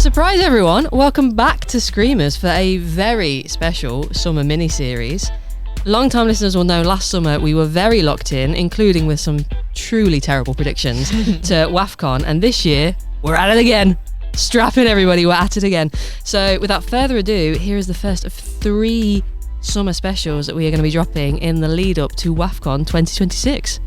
Surprise everyone, welcome back to Screamers for a very special summer mini-series. Long-time listeners will know last summer we were very locked in, including with some truly terrible predictions, to WAFCON, and this year we're at it again. Strap in everybody, we're at it again. So without further ado, here is the first of 3 summer specials that we are going to be dropping in the lead up to WAFCON 2026.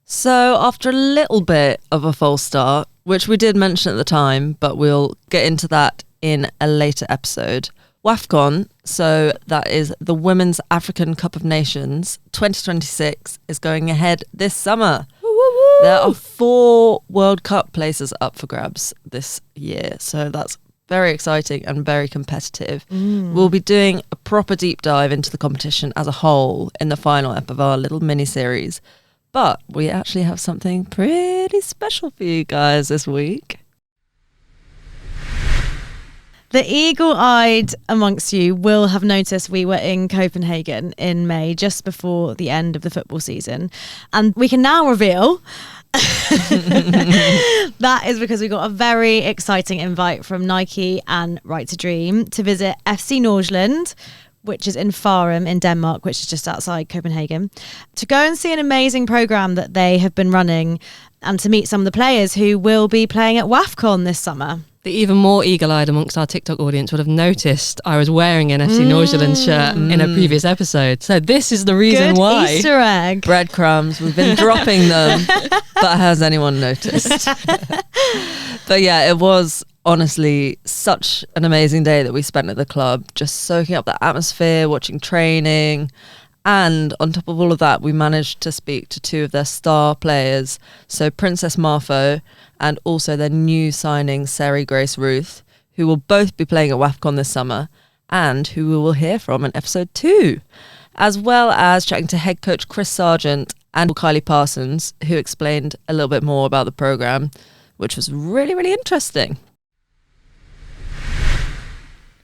So after a little bit of a false start, which we did mention at the time, but we'll get into that in a later episode. WAFCON, so that is the Women's African Cup of Nations 2026, is going ahead this summer. Woo-woo-woo. There are 4 World Cup places up for grabs this year, so that's very exciting and very competitive. We'll be doing a proper deep dive into the competition as a whole in the final ep of our little mini-series. But we actually have something pretty special for you guys this week. The eagle-eyed amongst you will have noticed we were in Copenhagen in May, just before the end of the football season. And we can now reveal that is because we got a very exciting invite from Nike and Right to Dream to visit FC Nordsjælland, which is in Farum in Denmark, which is just outside Copenhagen, to go and see an amazing programme that they have been running and to meet some of the players who will be playing at WAFCON this summer. The even more eagle-eyed amongst our TikTok audience would have noticed I was wearing an FC Nordsjælland shirt in a previous episode. So this is the reason why. Good Easter egg. Breadcrumbs, we've been dropping them, but has anyone noticed? But yeah, it was honestly such an amazing day that we spent at the club, just soaking up the atmosphere, watching training. And on top of all of that, we managed to speak to 2 of their star players, so Princess Marfo and also their new signing, Sarah Grace Ruth, who will both be playing at WAFCON this summer and who we will hear from in episode 2, as well as chatting to head coach Chris Sargent and Kylee Parsons, who explained a little bit more about the programme, which was really, really interesting.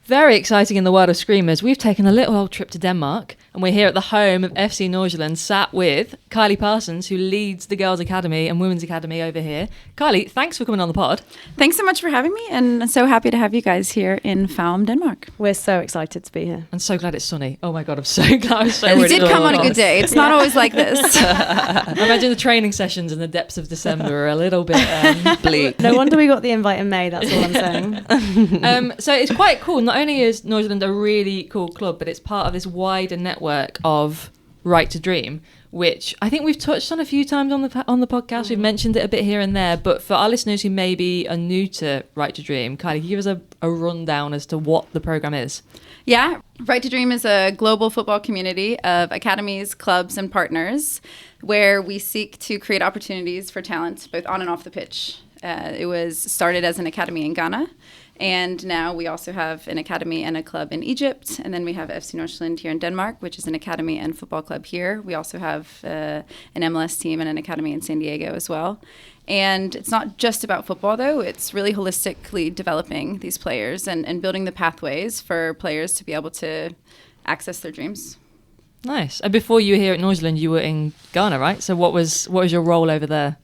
Very exciting in the world of Screamers. We've taken a little old trip to Denmark and we're here at the home of FC Nordsjælland, sat with Kylee Parsons, who leads the Girls Academy and Women's Academy over here. Kylee, thanks for coming on the pod. Thanks so much for having me, and I'm so happy to have you guys here in Farum, Denmark. We're so excited to be here. I'm so glad it's sunny. Oh my God, I'm so glad. You did come on a good day. It's not always like this. I imagine the training sessions in the depths of December are a little bit bleak. No wonder we got the invite in May, that's all I'm saying. So it's quite cool. Not only is Nordsjælland a really cool club, but it's part of this wider network of Right to Dream, which I think we've touched on a few times on the podcast. We've mentioned it a bit here and there, but for our listeners who maybe are new to Right to Dream, Kylee, can you give us a rundown as to what the programme is? Yeah, Right to Dream is a global football community of academies, clubs, and partners where we seek to create opportunities for talent both on and off the pitch. It was started as an academy in Ghana, and now we also have an academy and a club in Egypt, and then we have FC Nordsjælland here in Denmark, which is an academy and football club here. We also have an MLS team and an academy in San Diego as well. And it's not just about football, though. It's really holistically developing these players and building the pathways for players to be able to access their dreams. Nice. And before you were here at Nordsjælland, you were in Ghana, right? So what was your role over there?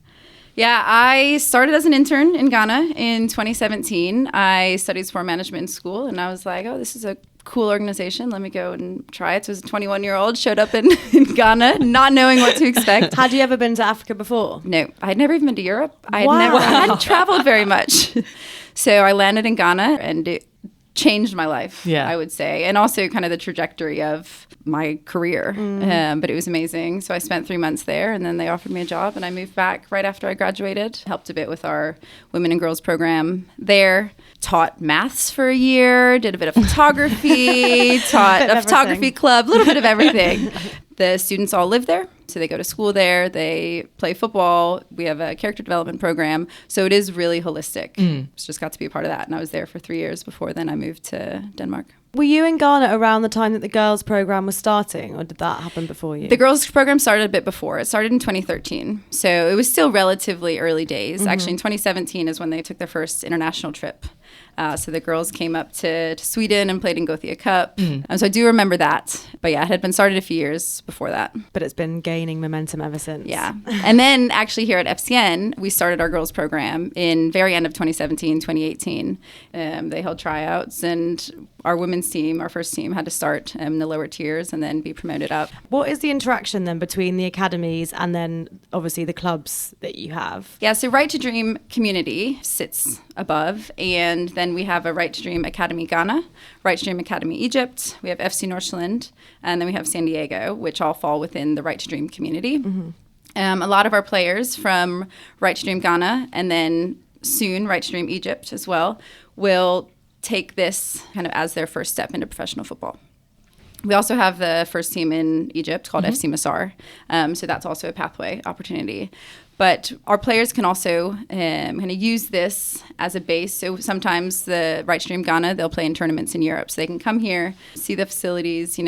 Yeah, I started as an intern in Ghana in 2017. I studied sport management in school, and I was like, oh, this is a cool organization. Let me go and try it. So as a 21-year-old, showed up in Ghana, not knowing what to expect. Had you ever been to Africa before? No, I had never even been to Europe. I hadn't traveled very much. So I landed in Ghana, and it changed my life, I would say, and also kind of the trajectory of my career. But it was amazing. So I spent 3 months there, and then they offered me a job, and I moved back right after I graduated. Helped a bit with our women and girls program there. Taught maths for a year, did a bit of photography, taught a photography club, a little bit of everything. The students all live there, so they go to school there, they play football, we have a character development program, so it is really holistic. Just got to be a part of that, and I was there for 3 years before then I moved to Denmark. Were you in Ghana around the time that the girls' program was starting, or did that happen before you? The girls' program started a bit before. It started in 2013, so it was still relatively early days. Actually, in 2017 is when they took their first international trip. So the girls came up to Sweden and played in Gothia Cup. So I do remember that. But yeah, it had been started a few years before that. But it's been gaining momentum ever since. Yeah. And then actually here at FCN, we started our girls program in very end of 2017, 2018. They held tryouts, and our women's team, our first team, had to start in the lower tiers and then be promoted up. What is the interaction then between the academies and then obviously the clubs that you have? Yeah, so Right to Dream community sits above, and then we have a Right to Dream Academy Ghana, Right to Dream Academy Egypt, we have FC Nordsjælland, and then we have San Diego, which all fall within the Right to Dream community. A lot of our players from Right to Dream Ghana, and then soon Right to Dream Egypt as well, will take this kind of as their first step into professional football. We also have the first team in Egypt called FC Masar. So that's also a pathway opportunity. But our players can also kind of use this as a base. So sometimes the Right to Dream Ghana, they'll play in tournaments in Europe. So they can come here, see the facilities,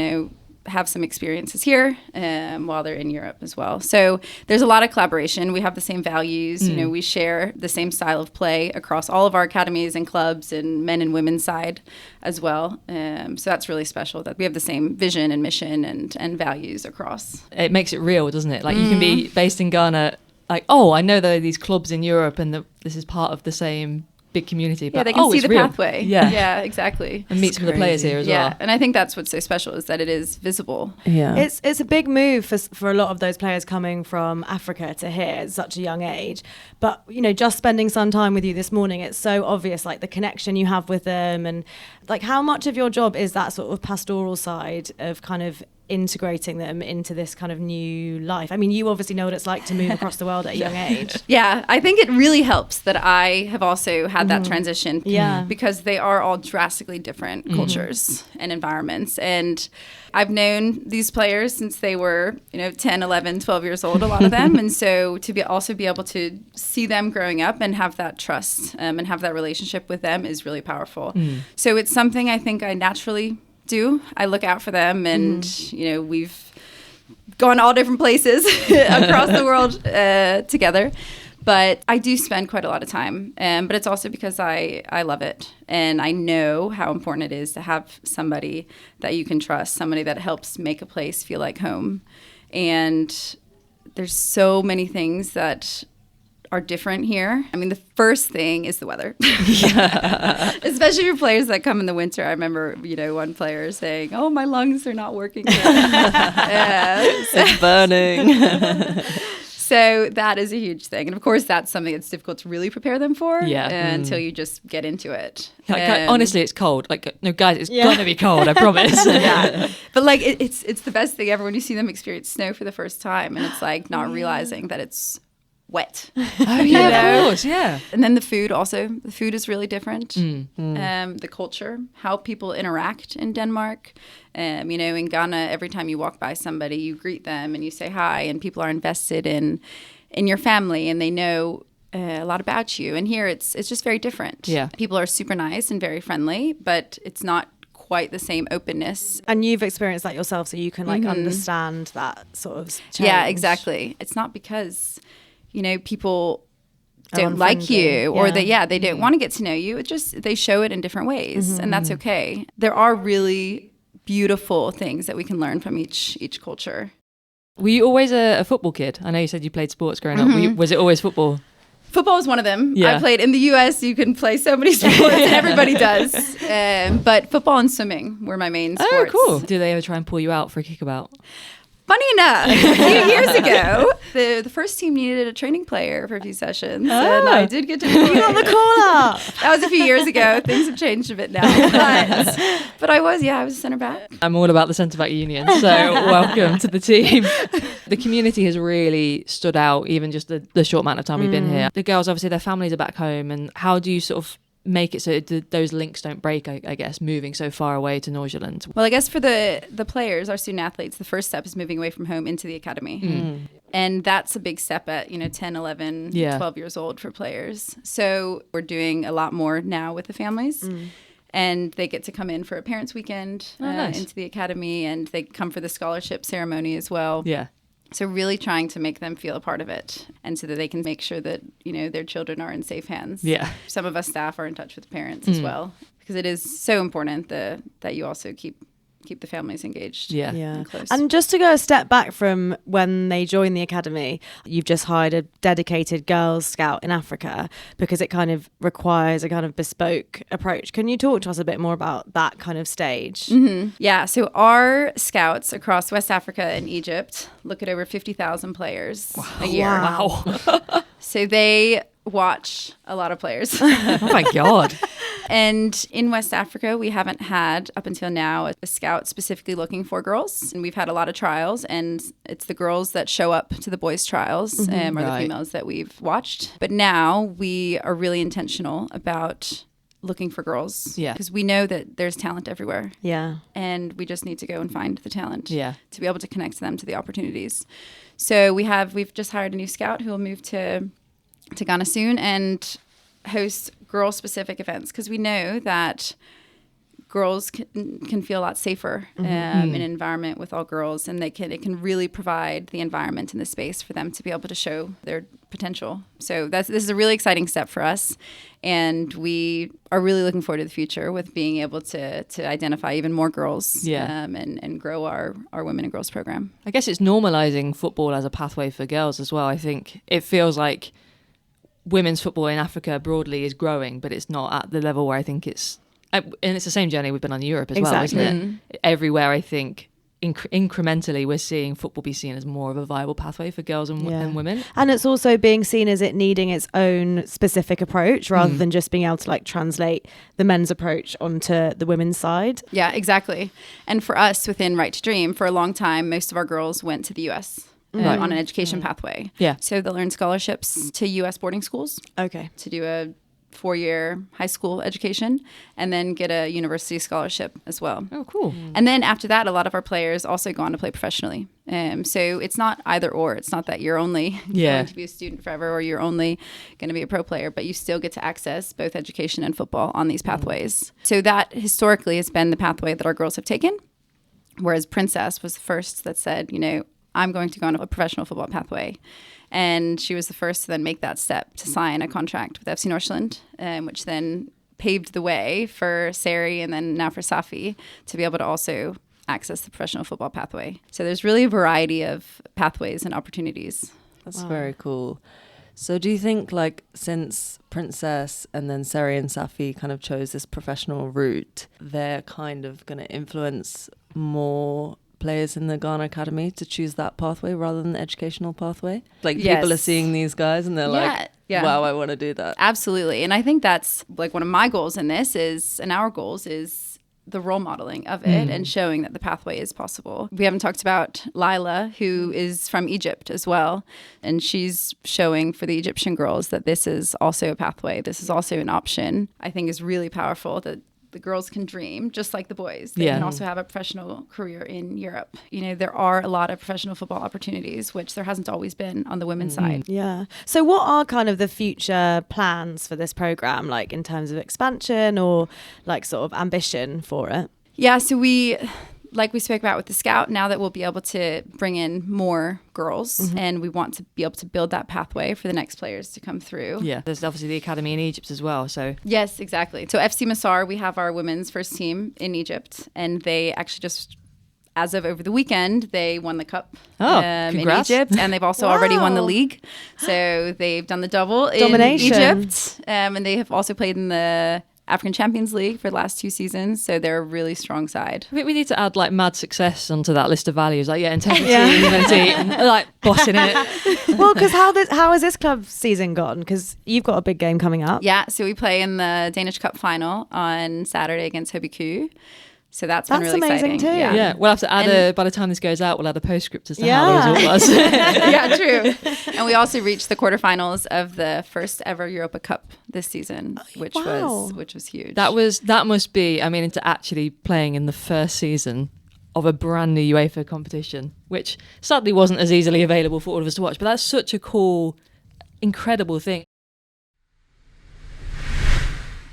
have some experiences here while they're in Europe as well. So there's a lot of collaboration. We have the same values. We share the same style of play across all of our academies and clubs and men and women's side as well. So that's really special that we have the same vision and mission and values across. It makes it real, doesn't it? Like you can be based in Ghana, like, oh, I know there are these clubs in Europe and this is part of the same big community, but they can see the real. Pathway. Yeah, Exactly. And meet some of the players here as well. And I think that's what's so special is that it is visible. Yeah, it's a big move for a lot of those players coming from Africa to here at such a young age. But just spending some time with you this morning, it's so obvious, like the connection you have with them, and like how much of your job is that sort of pastoral side of kind of integrating them into this kind of new life. I mean, you obviously know what it's like to move across the world at a young age. Yeah, I think it really helps that I have also had that transition. Yeah. Because they are all drastically different cultures and environments. And I've known these players since they were, 10, 11, 12 years old, a lot of them. And so to also be able to see them growing up and have that trust and have that relationship with them is really powerful. So it's something I think I naturally do. I look out for them, and we've gone all different places across the world together. But I do spend quite a lot of time. But it's also because I love it, and I know how important it is to have somebody that you can trust, somebody that helps make a place feel like home. And there's so many things that are different here. I mean, the first thing is the weather. Especially for players that come in the winter. I remember, one player saying, "Oh, my lungs are not working." It's burning. So that is a huge thing. And of course, that's something that's difficult to really prepare them for until you just get into it. Honestly, it's cold. Like, no, guys, it's going to be cold, I promise. But like, it's the best thing ever when you see them experience snow for the first time. And it's like not realizing that it's wet. Oh yeah, of course, yeah. And then the food is really different. The culture, how people interact in Denmark. In Ghana, every time you walk by somebody, you greet them and you say hi, and people are invested in your family, and they know a lot about you. And here it's just very different. Yeah, people are super nice and very friendly, but it's not quite the same openness. And you've experienced that yourself, so you can understand that sort of change. Yeah, exactly. It's not because people don't like you or they don't want to get to know you. It just, they show it in different ways, and that's okay. There are really beautiful things that we can learn from each culture. Were you always a football kid? I know you said you played sports growing up. Was it always football? Football was one of them. Yeah. I played in the US. You can play so many sports, and everybody does. But football and swimming were my main sports. Oh, cool. Do they ever try and pull you out for a kickabout? Funny enough, a few years ago, the first team needed a training player for a few sessions, and I did get to play. You got the call-up. That was a few years ago. Things have changed a bit now, but I was a centre back. I'm all about the centre back union, so welcome to the team. The community has really stood out, even just the short amount of time we've been here. The girls, obviously, their families are back home, and how do you sort of make it so those links don't break, I guess, moving so far away to Nordsjælland? Well, I guess for the players, our student athletes, the first step is moving away from home into the academy. And that's a big step at 10, 11, 12 years old for players. So we're doing a lot more now with the families. And they get to come in for a parents' weekend nice. into the academy, and they come for the scholarship ceremony as well. Yeah. So really trying to make them feel a part of it, and so that they can make sure that, their children are in safe hands. Yeah. Some of us staff are in touch with the parents as well, because it is so important that you also keep the families engaged. Yeah. And close. And just to go a step back from when they join the academy, you've just hired a dedicated girls scout in Africa, because it kind of requires a kind of bespoke approach. Can you talk to us a bit more about that kind of stage? Mm-hmm. Yeah, so our scouts across West Africa and Egypt look at over 50,000 players a year. Wow. So they watch a lot of players. Oh my God. And in West Africa, we haven't had, up until now, a scout specifically looking for girls. And we've had a lot of trials, and it's the girls that show up to the boys' trials, or the females that we've watched. But now we are really intentional about looking for girls. Yeah. Because we know that there's talent everywhere. Yeah. And we just need to go and find the talent. Yeah. To be able to connect them to the opportunities. So we've just hired a new scout who will move to Ghana soon and host girl-specific events, because we know that girls can feel a lot safer in an environment with all girls, and it can really provide the environment and the space for them to be able to show their potential. So this is a really exciting step for us, and we are really looking forward to the future with being able to identify even more girls and grow our women and girls program. I guess it's normalizing football as a pathway for girls as well. I think it feels like women's football in Africa broadly is growing, but it's not at the level where I think it's, and it's the same journey we've been on in Europe as well, isn't it? Everywhere, I think, incrementally, we're seeing football be seen as more of a viable pathway for girls and women. And it's also being seen as it needing its own specific approach, rather than just being able to translate the men's approach onto the women's side. Yeah, exactly. And for us within Right to Dream, for a long time, most of our girls went to the US. On an education pathway. Yeah. So they'll earn scholarships to U.S. boarding schools. Okay. To do a 4-year high school education, and then get a university scholarship as well. Oh, cool. And then after that, a lot of our players also go on to play professionally. So it's not either or. It's not that you're only going to be a student forever, or you're only going to be a pro player, but you still get to access both education and football on these pathways. So that historically has been the pathway that our girls have taken, whereas Princess was the first that said, I'm going to go on a professional football pathway. And she was the first to then make that step to sign a contract with FC Nordsjælland, which then paved the way for Sari and then now for Safi to be able to also access the professional football pathway. So there's really a variety of pathways and opportunities. That's very cool. So do you think, since Princess and then Sari and Safi kind of chose this professional route, they're kind of going to influence more players in the Ghana Academy to choose that pathway rather than the educational pathway? People are seeing these guys and they're wow, I want to do that. Absolutely. And I think that's one of my goals in this and our goals is the role modeling of it and showing that the pathway is possible. We haven't talked about Lila, who is from Egypt as well. And she's showing for the Egyptian girls that this is also a pathway. This is also an option. I think is really powerful that the girls can dream just like the boys. They can also have a professional career in Europe. There are a lot of professional football opportunities, which there hasn't always been on the women's side. Yeah. So what are kind of the future plans for this program, in terms of expansion or sort of ambition for it? Yeah, so we spoke about with the scout, now that we'll be able to bring in more girls and we want to be able to build that pathway for the next players to come through. Yeah, there's obviously the academy in Egypt as well. So yes, exactly. So FC Masar, we have our women's first team in Egypt, and they actually just, as of over the weekend, they won the cup in Egypt, and they've also already won the league. So they've done the double in Egypt, and they have also played in the African Champions League for the last 2 seasons, so they're a really strong side. I think we need to add mad success onto that list of values, integrity, humility, and bossing it. Well, because how has this club season gone? Because you've got a big game coming up. Yeah, so we play in the Danish Cup final on Saturday against HBK. So that's been really amazing exciting. Too. Yeah, we'll have to add by the time this goes out, we'll add a postscript as to how the result was. Yeah, true. And we also reached the quarterfinals of the first ever Europa Cup this season, which was huge. That must be, into actually playing in the first season of a brand new UEFA competition, which sadly wasn't as easily available for all of us to watch. But that's such a cool, incredible thing.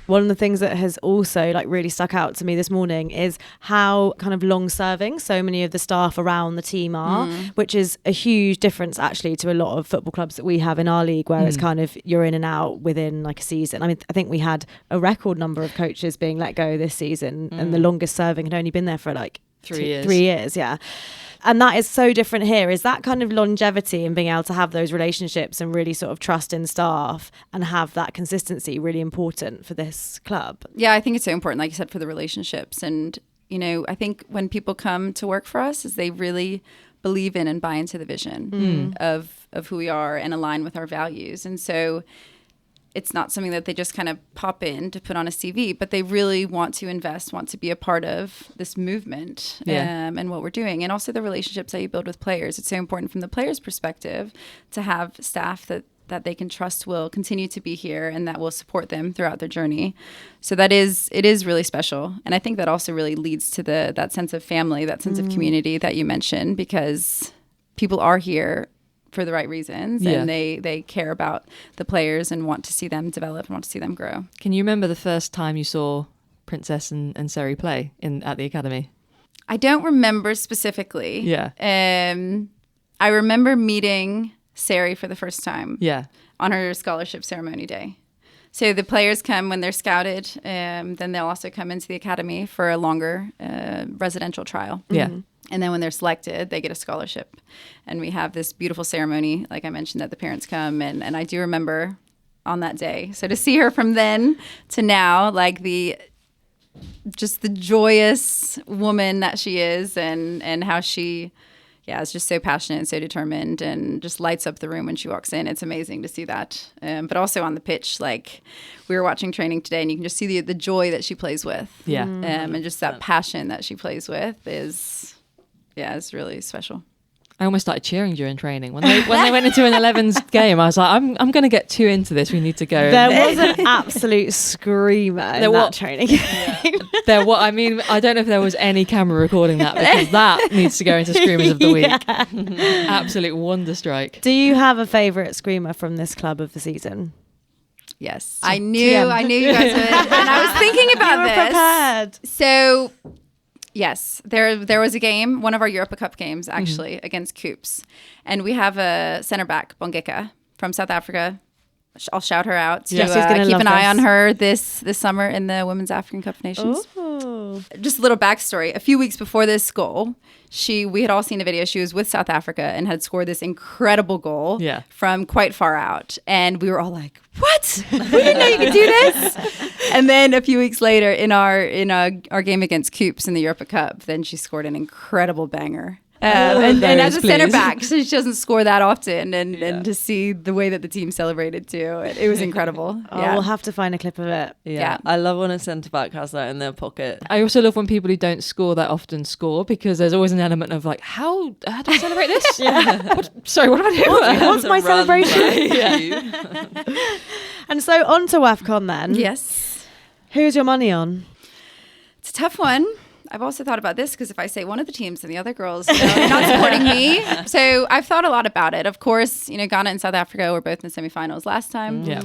One of the things that has also like really stuck out to me this morning is how kind of long serving so many of the staff around the team are, which is a huge difference actually to a lot of football clubs that we have in our league, where it's kind of you're in and out within like a season. I mean, I think we had a record number of coaches being let go this season, and the longest serving had only been there for like 3 years. 3 years, yeah. And that is so different here. Is that kind of longevity and being able to have those relationships and really sort of trust in staff and have that consistency really important for this club? Yeah, I think it's so important, like you said, for the relationships. And, you know, I think when people come to work for us is they really believe in and buy into the vision of who we are and align with our values. And so it's not something that they just kind of pop in to put on a CV, but they really want to invest, want to be a part of this movement and what we're doing. And also the relationships that you build with players. It's so important from the players' perspective to have staff that they can trust will continue to be here and that will support them throughout their journey. So it is really special. And I think that also really leads to that sense of family, that sense of community that you mentioned, because people are here for the right reasons and they care about the players and want to see them develop and want to see them grow. Can you remember the first time you saw Princess and Seri play at the academy? I don't remember specifically. Yeah. I remember meeting Seri for the first time. Yeah. On her scholarship ceremony day. So the players come when they're scouted, then they'll also come into the academy for a longer residential trial. Yeah. And then when they're selected, they get a scholarship. And we have this beautiful ceremony, like I mentioned, that the parents come. And I do remember on that day. So to see her from then to now, like the joyous woman that she is and how she, is just so passionate and so determined and just lights up the room when she walks in. It's amazing to see that. But also on the pitch, like we were watching training today and you can just see the joy that she plays with. Yeah. And just that passion that she plays with is... yeah, it's really special. I almost started cheering during training. When they went into an 11s game, I was like, I'm going to get too into this. We need to go. There was an absolute screamer in that training game. I don't know if there was any camera recording that, because that needs to go into Screamers of the Week. Absolute wonder strike. Do you have a favourite screamer from this club of the season? Yes. I knew you guys would. And I was thinking about you were prepared. So... yes, there was a game, one of our Europa Cup games actually, against Coops. And we have a centre back, Bongeka, from South Africa. I'll shout her out to keep an eye on her this summer in the Women's African Cup of Nations. Ooh. Just a little backstory. A few weeks before this goal, we had all seen a video. She was with South Africa and had scored this incredible goal from quite far out. And we were all like, what? We didn't know you could do this. And then a few weeks later in our game against Coops in the Europa Cup, then she scored an incredible banger. And as a center back, so she doesn't score that often, and to see the way that the team celebrated too, it was incredible. We'll have to find a clip of it. Yeah. I love when a centre back has that in their pocket. I also love when people who don't score that often score, because there's always an element of like, how do I celebrate this? What am I doing? What's my celebration? And so on to WAFCON then. Yes. Who's your money on? It's a tough one. I've also thought about this, because if I say one of the teams and the other girls, they're not supporting me. So I've thought a lot about it. Of course, Ghana and South Africa were both in the semifinals last time. Yeah.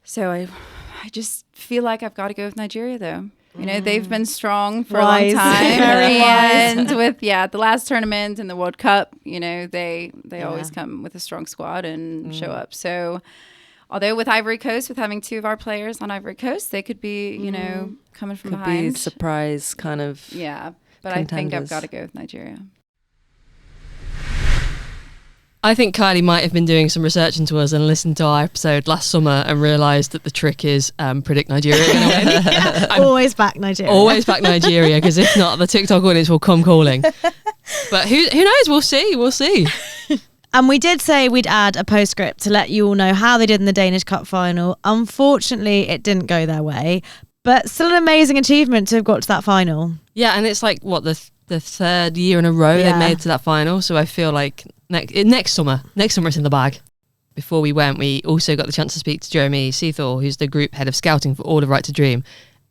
So I just feel like I've got to go with Nigeria, though. They've been strong for a long time. And with the last tournament and the World Cup, they always come with a strong squad and show up. So although with Ivory Coast, with having two of our players on Ivory Coast, they could be, coming from behind. Could be surprise kind of. Yeah, but contenders. I think I've got to go with Nigeria. I think Kylee might have been doing some research into us and listened to our episode last summer and realised that the trick is predict Nigeria are going to win. Always back Nigeria. Always back Nigeria, because if not, the TikTok audience will come calling. But who knows? We'll see. And we did say we'd add a postscript to let you all know how they did in the Danish Cup final. Unfortunately, it didn't go their way, but still an amazing achievement to have got to that final. Yeah, and it's like, the third year in a row they made it to that final. So I feel like next summer it's in the bag. Before we went, we also got the chance to speak to Jeremy Seethor, who's the group head of scouting for all of Right to Dream.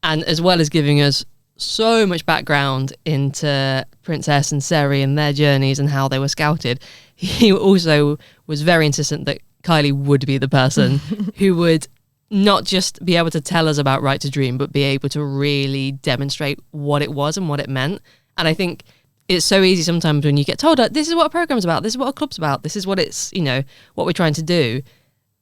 And as well as giving us so much background into Princess and Seri and their journeys and how they were scouted, he also was very insistent that Kylee would be the person who would not just be able to tell us about Right to Dream, but be able to really demonstrate what it was and what it meant. And I think it's so easy sometimes when you get told, this is what a program's about, this is what a club's about, this is what it's, what we're trying to do.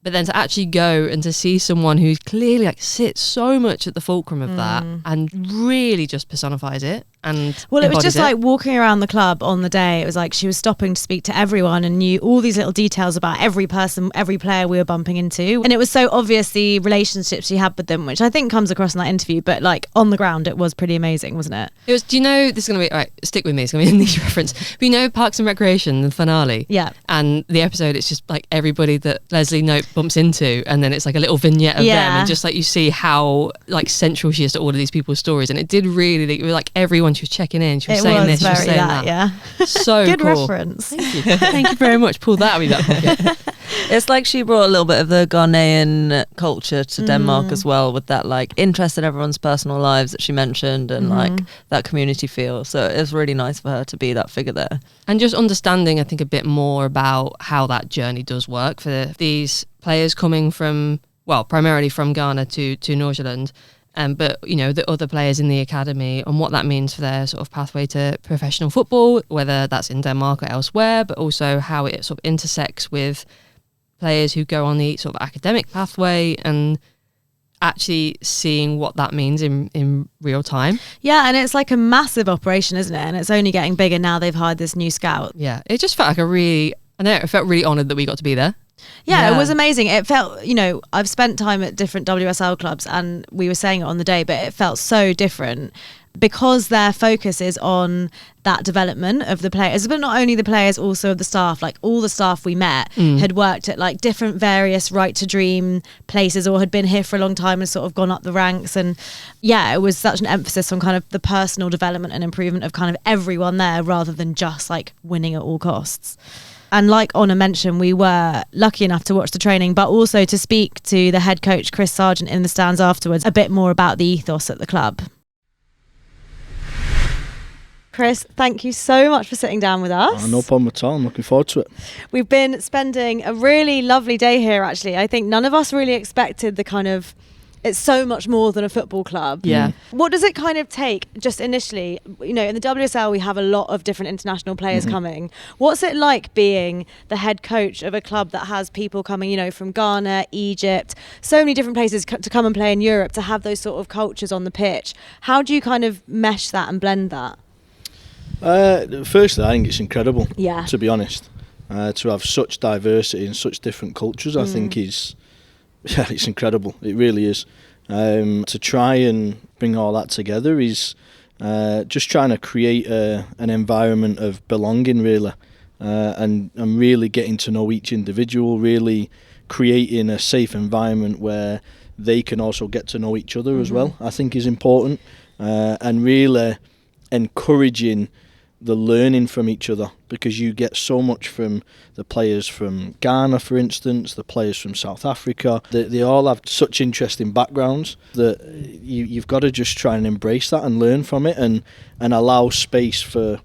But then to actually go and to see someone who clearly sits so much at the fulcrum of that and really just personifies it. And it was just like walking around the club on the day. It was like she was stopping to speak to everyone and knew all these little details about every person, every player we were bumping into. And it was so obvious the relationships she had with them, which I think comes across in that interview. But on the ground, it was pretty amazing, wasn't it? It was. Do you know, this is going to be, all right, stick with me, it's going to be a niche reference. But Parks and Recreation, the finale? Yeah. And the episode, it's just everybody that Leslie Knope bumps into, and then it's a little vignette of them, and just you see how central she is to all of these people's stories. And it did really, it was everyone she was checking in, she was saying this, she was saying that. Yeah. So good cool. reference. Thank you. Thank you very much. Pull that out of your back pocket. It's like she brought a little bit of the Ghanaian culture to Denmark as well, with that interest in everyone's personal lives that she mentioned, and that community feel. So it was really nice for her to be that figure there. And just understanding, I think, a bit more about how that journey does work for these players coming from, primarily from Ghana to Nordsjælland. But, the other players in the academy, and what that means for their sort of pathway to professional football, whether that's in Denmark or elsewhere, but also how it sort of intersects with players who go on the sort of academic pathway, and actually seeing what that means in real time. Yeah, and it's a massive operation, isn't it? And it's only getting bigger now they've hired this new scout. Yeah, it just felt I felt really honoured that we got to be there. Yeah, it was amazing. It felt, I've spent time at different WSL clubs, and we were saying it on the day, but it felt so different because their focus is on that development of the players, but not only the players, also of the staff. All the staff we met had worked at different various Right to Dream places, or had been here for a long time and sort of gone up the ranks. And it was such an emphasis on kind of the personal development and improvement of kind of everyone there, rather than just winning at all costs. And like Honor mentioned, we were lucky enough to watch the training, but also to speak to the head coach, Chris Sargent, in the stands afterwards, a bit more about the ethos at the club. Chris, thank you so much for sitting down with us. No problem at all. I'm looking forward to it. We've been spending a really lovely day here, actually. I think none of us really expected the kind of... It's so much more than a football club. Yeah. What does it kind of take, just initially? In the WSL, we have a lot of different international players coming. What's it like being the head coach of a club that has people coming, from Ghana, Egypt, so many different places to come and play in Europe, to have those sort of cultures on the pitch? How do you kind of mesh that and blend that? Firstly, I think it's incredible, to be honest. To have such diversity and such different cultures, I think is... Yeah, it's incredible. It really is. To try and bring all that together is just trying to create an environment of belonging, really, and really getting to know each individual, really creating a safe environment where they can also get to know each other as well, I think is important, and really encouraging the learning from each other, because you get so much from the players from Ghana, for instance, the players from South Africa. They all have such interesting backgrounds that you've got to just try and embrace that and learn from it, and allow space for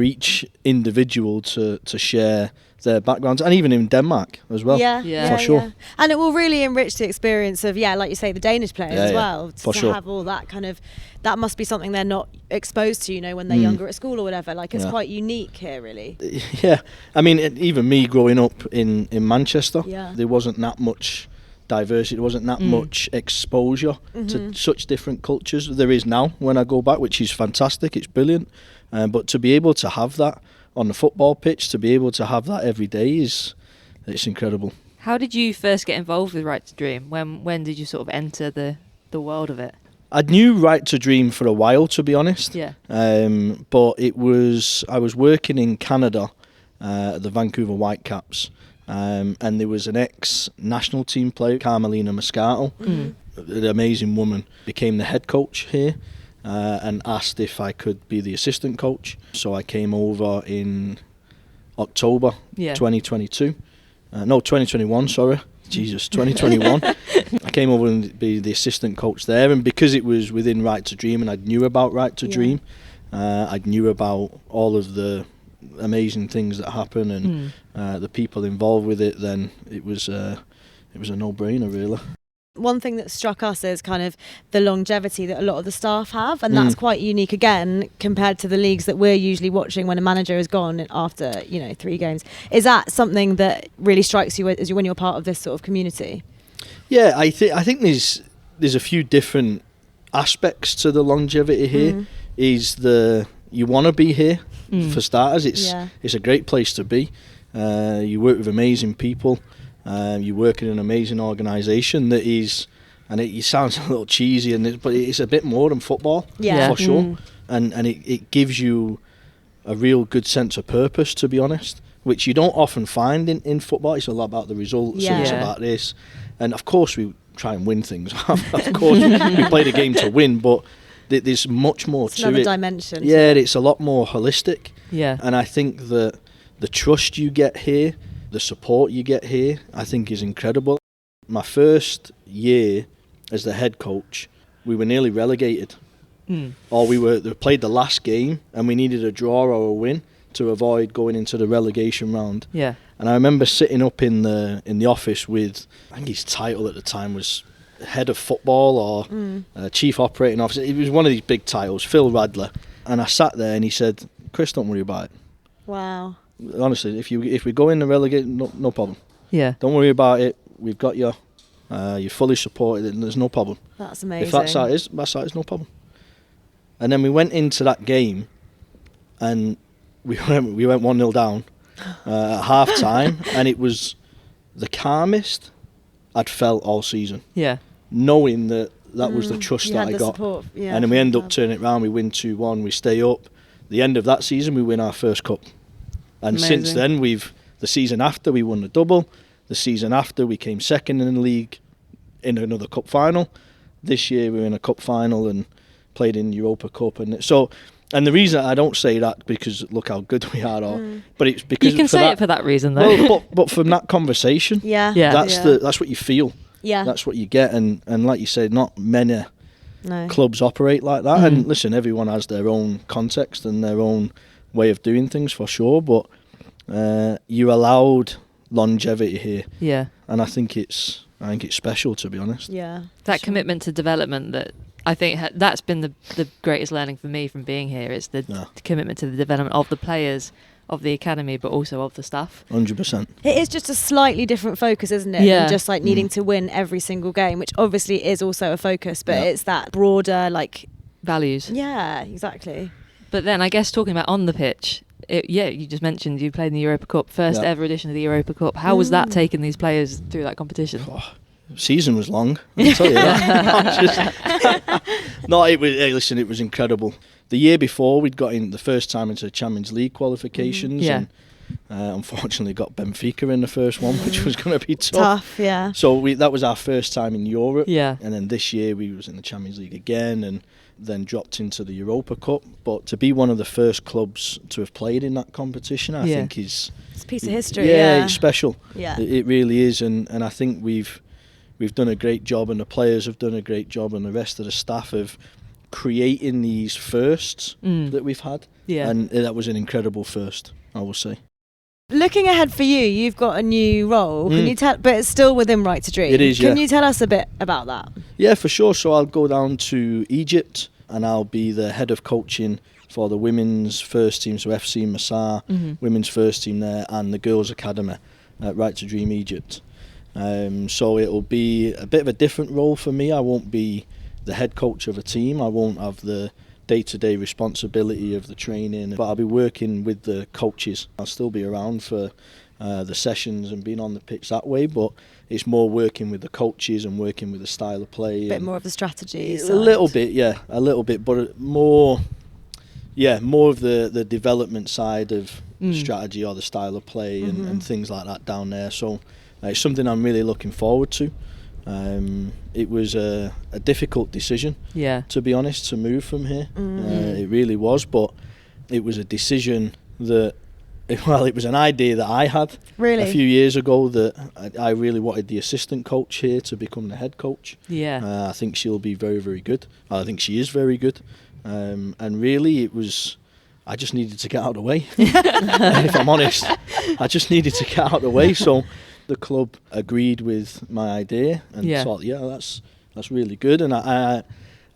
each individual to share their backgrounds, and even in Denmark as well. For sure. Yeah. And it will really enrich the experience of, like you say, the Danish players as well. To have all that kind of, that must be something they're not exposed to, when they're younger at school or whatever. It's quite unique here, really. Yeah. I mean, even me growing up in Manchester, there wasn't that much diversity, there wasn't that much exposure to such different cultures. There is now when I go back, which is fantastic, it's brilliant. But to be able to have that on the football pitch, to be able to have that every day it's incredible. How did you first get involved with Right to Dream? When did you sort of enter the world of it? I knew Right to Dream for a while, to be honest. Yeah. But I was working in Canada at the Vancouver Whitecaps, and there was an ex-national team player, Carmelina Moscato, an amazing woman, became the head coach here. And asked if I could be the assistant coach. So I came over in October 2022. 2021, sorry. Jesus, 2021. I came over and be the assistant coach there. And because it was within Right to Dream and I knew about Right to Dream, I knew about all of the amazing things that happen and the people involved with it, then it was a no-brainer, really. one thing that struck us is kind of the longevity that a lot of the staff have, and that's quite unique again compared to the leagues that we're usually watching when a manager is gone after 3 games. Is that something that really strikes you when you're part of this sort of community? Yeah, I think there's a few different aspects to the longevity here. Is you want to be here for starters. It's a great place to be. You work with amazing people. You work in an amazing organisation that is, and it sounds a little cheesy, but it's a bit more than football, for sure. And it gives you a real good sense of purpose, to be honest, which you don't often find in football. It's a lot about the results, and it's about this. And of course we try and win things. Of course we play the game to win, but there's much more to another it. Dimension. Yeah, it's a lot more holistic. Yeah. And I think that the trust you get here, the support you get here, I think is incredible. My first year as the head coach, we were nearly relegated. Or they played the last game and we needed a draw or a win to avoid going into the relegation round. Yeah. And I remember sitting up in the office with, I think his title at the time was head of football or chief operating officer. It was one of these big titles, Phil Radler. And I sat there and he said, "Chris, don't worry about it." Wow. Honestly, if we go in the relegation, no problem. Yeah. Don't worry about it. We've got you. You're fully supported and there's no problem. That's amazing. If that's how it is, no problem. And then we went into that game and we went 1-0 down at half time, and it was the calmest I'd felt all season. Yeah. Knowing that was the trust that I got. Support, and then we end up turning it around, we win 2-1, we stay up. The end of that season we win our first cup. And Amazing. since then the season after we won the double, the season after we came second in the league in another cup final. This year we were in a cup final and played in Europa Cup, and the reason I don't say that because look how good we are, but it's because you can say it for that reason though. Well, but from that conversation, that's what you feel. Yeah, that's what you get, and like you said, not many clubs operate like that. And listen, everyone has their own context and their own way of doing things for sure, but you allowed longevity here. Yeah, and I think it's special, to be honest. Yeah, that commitment to development that. I think that's been the greatest learning for me from being here. It's the commitment to the development of the players, of the academy, but also of the staff. 100%. It is just a slightly different focus, isn't it? Yeah. Than just like needing to win every single game, which obviously is also a focus, but it's that broader values. Yeah, exactly. But then I guess talking about on the pitch, you just mentioned you played in the Europa Cup, first ever edition of the Europa Cup. How was that taking these players through that competition? Season was long, I'll tell you that. No, it was. Hey, listen, it was incredible. The year before, we'd got in the first time into the Champions League qualifications, and unfortunately got Benfica in the first one, which was going to be tough. Yeah. So that was our first time in Europe. Yeah. And then this year we was in the Champions League again, and then dropped into the Europa Cup. But to be one of the first clubs to have played in that competition, I think it's a piece of history. Yeah, it's special. Yeah, it really is, and I think we've done a great job, and the players have done a great job, and the rest of the staff of creating these firsts that we've had. Yeah. And that was an incredible first, I will say. Looking ahead for you, you've got a new role. Can you tell? But it's still within Right to Dream. It is, Can you tell us a bit about that? Yeah, for sure. So I'll go down to Egypt, and I'll be the head of coaching for the women's first team, so FC Masar, women's first team there, and the girls' academy at Right to Dream Egypt. So it'll be a bit of a different role for me. I won't be the head coach of a team. I won't have the day-to-day responsibility of the training, but I'll be working with the coaches. I'll still be around for the sessions and being on the pitch that way, but it's more working with the coaches and working with the style of play. A bit more of the strategy side. A little bit, but more of the development side of strategy or the style of play and things like that down there. So it's something I'm really looking forward to. It was a difficult decision, to be honest, to move from here. It really was, but it was a decision that, it was an idea that I had a few years ago, that I really wanted the assistant coach here to become the head coach. I think she'll be very, very good. I think she is very good. And really I just needed to get out of the way. If I'm honest, I just needed to get out of the way. So the club agreed with my idea and thought, that's really good. And I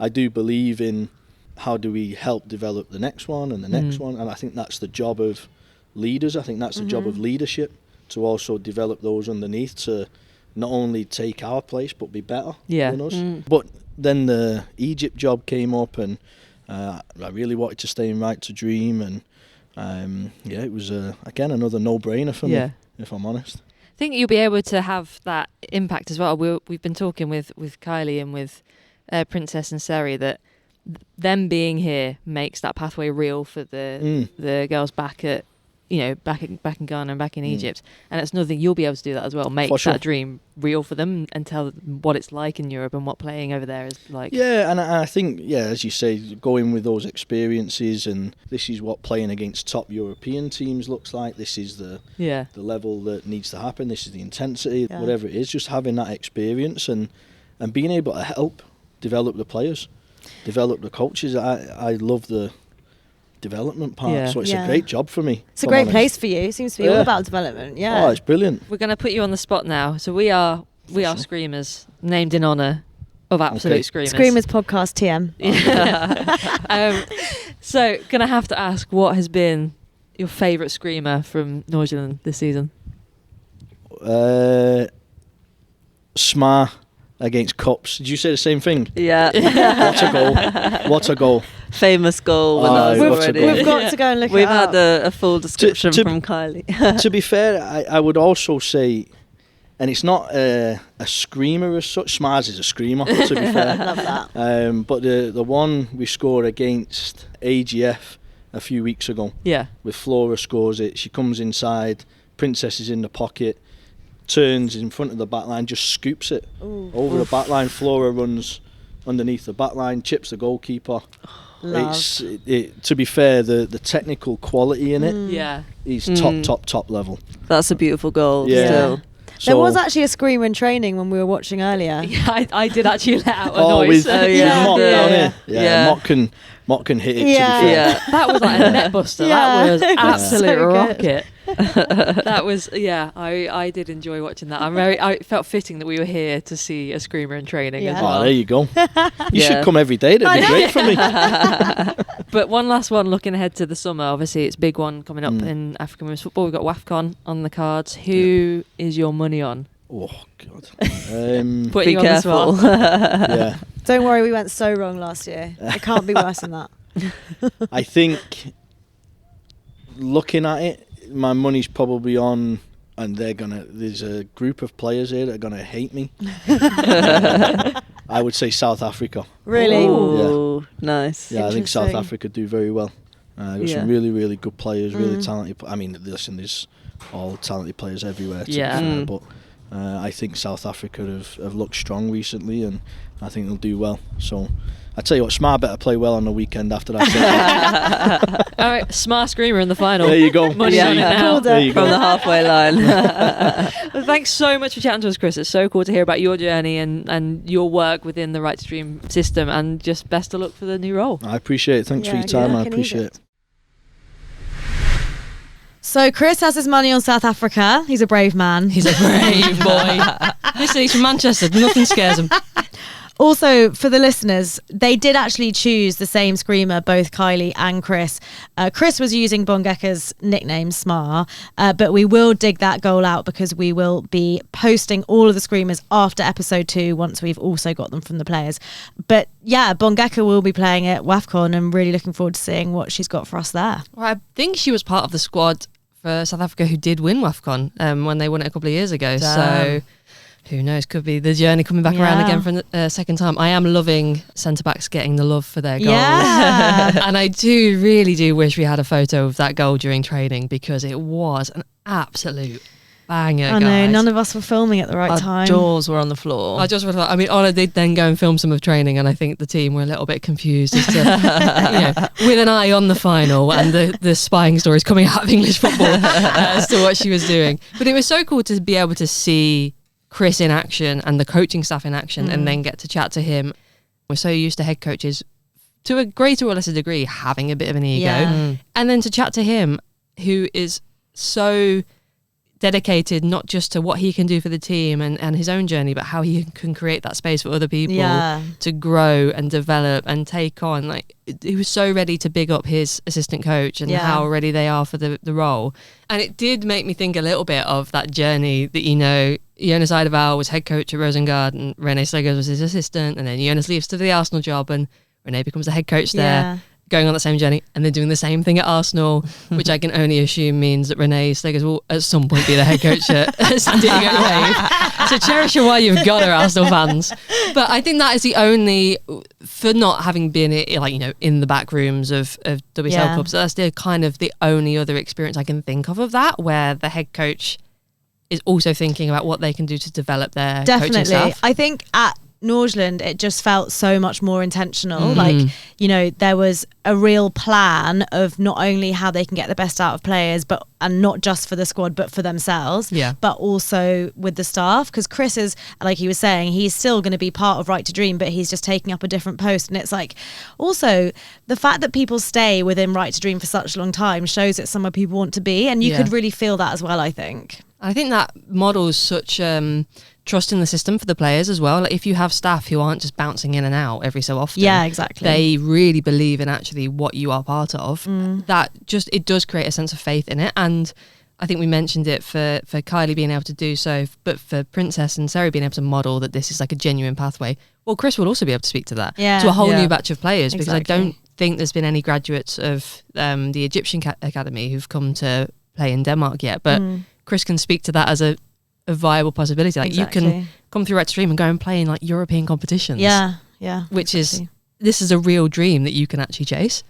do believe in how do we help develop the next one and the next one. And I think that's the job of leaders. I think that's the job of leadership, to also develop those underneath to not only take our place but be better than us. But then the Egypt job came up, and I really wanted to stay in Right to Dream, and it was again another no-brainer for me, if I'm honest. I think you'll be able to have that impact as well. We've been talking with Kylee and with Princess and Seri that them being here makes that pathway real for the girls back at back in Ghana and back in Egypt, and it's nothing. You'll be able to do that as well. Make that dream real for them and tell them what it's like in Europe and what playing over there is like. Yeah, and I think as you say, going with those experiences, and this is what playing against top European teams looks like. This is the level that needs to happen. This is the intensity, whatever it is. Just having that experience and being able to help develop the players, develop the coaches. I love the development part, so it's a great job for me. It's a great place for you. It seems to be all about development. Oh, it's brilliant. We're going to put you on the spot now. So we are Screamers, named in honour of absolute Screamers. Screamers podcast TM. So going to have to ask, what has been your favourite Screamer from Nordsjælland this season? Smar against Cups. Did you say the same thing? Yeah. What a goal. Famous goal. We've got to go and look We've it up. had a full description from Kylee. To be fair, I would also say, and it's not a screamer as such. Smars is a screamer, to be fair. Love that. But the one we scored against AGF a few weeks ago, with Flora scores it. She comes inside, Princess is in the pocket, turns in front of the back line, just scoops it over the back line. Flora runs underneath the back line, chips the goalkeeper. To be fair, the technical quality in it is top level. That's a beautiful goal. Still. There was actually a screamer in training when we were watching earlier. Yeah, I did actually let out a noise. With Mock down here. Mock can hit it, to be fair. That was like a net buster. That was absolute rocket. That was, I did enjoy watching that. I felt fitting that we were here to see a screamer in training as well. Oh, there you go. You should come every day. That'd be great for me. But one last one, looking ahead to the summer. Obviously, it's a big one coming up in African women's football. We've got WAFCON on the cards. Who is your money on? Oh, God. Be careful. Don't worry, we went so wrong last year. It can't be worse than that. I think, looking at it, my money's probably on, and there's a group of players here that are going to hate me. I would say South Africa. Really? Ooh, nice. Yeah, I think South Africa do very well. Got some really, really good players, really talented. I mean, listen, there's all talented players everywhere, to be fair, but I think South Africa have looked strong recently, and I think they'll do well. So I tell you what, Smart better play well on the weekend after that. All right, Smart Screamer in the final. There you go. Money on it now. There you go. From the halfway line. Well, thanks so much for chatting to us, Chris. It's so cool to hear about your journey and your work within the Right to Dream system, and just best of luck for the new role. I appreciate it. Thanks for your time. I appreciate it. So Chris has his money on South Africa. He's a brave man. He's a brave boy. Listen, he's from Manchester. Nothing scares him. Also, for the listeners, they did actually choose the same screamer, both Kylee and Chris. Chris was using Bongeka's nickname, Smar, but we will dig that goal out because we will be posting all of the screamers after episode 2 once we've also got them from the players. But yeah, Bongeka will be playing at WAFCON. I'm really looking forward to seeing what she's got for us there. Well, I think she was part of the squad for South Africa who did win WAFCON when they won it a couple of years ago. Damn. So who knows, could be the journey coming back around again for the second time. I am loving centre-backs getting the love for their goals. Yeah. And I really do wish we had a photo of that goal during training because it was an absolute banger, I know, none of us were filming at the right time. Our jaws were on the floor. I mean, Ola did then go and film some of training, and I think the team were a little bit confused as to, with an eye on the final and the spying stories coming out of English football as to what she was doing. But it was so cool to be able to see Chris in action and the coaching staff in action and then get to chat to him. We're so used to head coaches, to a greater or lesser degree, having a bit of an ego. And then to chat to him, who is so dedicated not just to what he can do for the team and his own journey, but how he can create that space for other people to grow and develop and take on. Like, he was so ready to big up his assistant coach and how ready they are for the role. And it did make me think a little bit of that journey that, you know, Jonas Eidevall was head coach at Rosengard and René Slegers was his assistant, and then Jonas leaves to the Arsenal job and René becomes the head coach there. Going on that same journey, and they're doing the same thing at Arsenal, which I can only assume means that René Slegers will at some point be the head coach at San Diego Wave. So cherish her while you've got her, Arsenal fans. But I think that is the only, for not having been, like, you know, in the back rooms of WSL clubs, that's the kind of the only other experience I can think of that, where the head coach is also thinking about what they can do to develop their coaching staff. I think at Nordsjælland, it just felt so much more intentional. Like, you know, there was a real plan of not only how they can get the best out of players, but and not just for the squad, but for themselves, but also with the staff. Because Chris is, like he was saying, he's still going to be part of Right to Dream, but he's just taking up a different post. And it's like, also the fact that people stay within Right to Dream for such a long time shows it's somewhere people want to be, and you could really feel that as well, I think. I think that models such trust in the system for the players as well. Like, if you have staff who aren't just bouncing in and out every so often, exactly, they really believe in actually what you are part of. That just, it does create a sense of faith in it. And I think we mentioned it for Kylee being able to do so, but for Princess and Seri being able to model that this is like a genuine pathway. Well, Chris will also be able to speak to that, to a whole new batch of players, because I don't think there's been any graduates of the Egyptian academy who've come to play in Denmark yet, but Chris can speak to that as a viable possibility. Like, you can come through Right to Dream and go and play in like European competitions. Which is, this is a real dream that you can actually chase.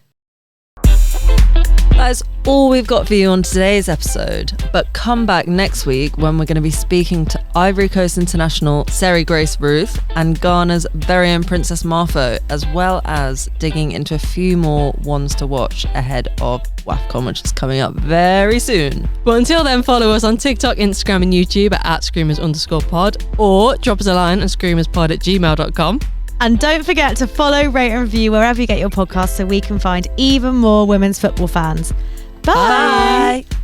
That is all we've got for you on today's episode, but come back next week when we're going to be speaking to Ivory Coast international Seri Grace Ruth and Ghana's very own Princess Marfo, as well as digging into a few more ones to watch ahead of WAFCON, which is coming up very soon. But until then, follow us on TikTok, Instagram and YouTube at @screamers_pod, or drop us a line at screamerspod@gmail.com. And don't forget to follow, rate and review wherever you get your podcasts so we can find even more women's football fans. Bye. Bye.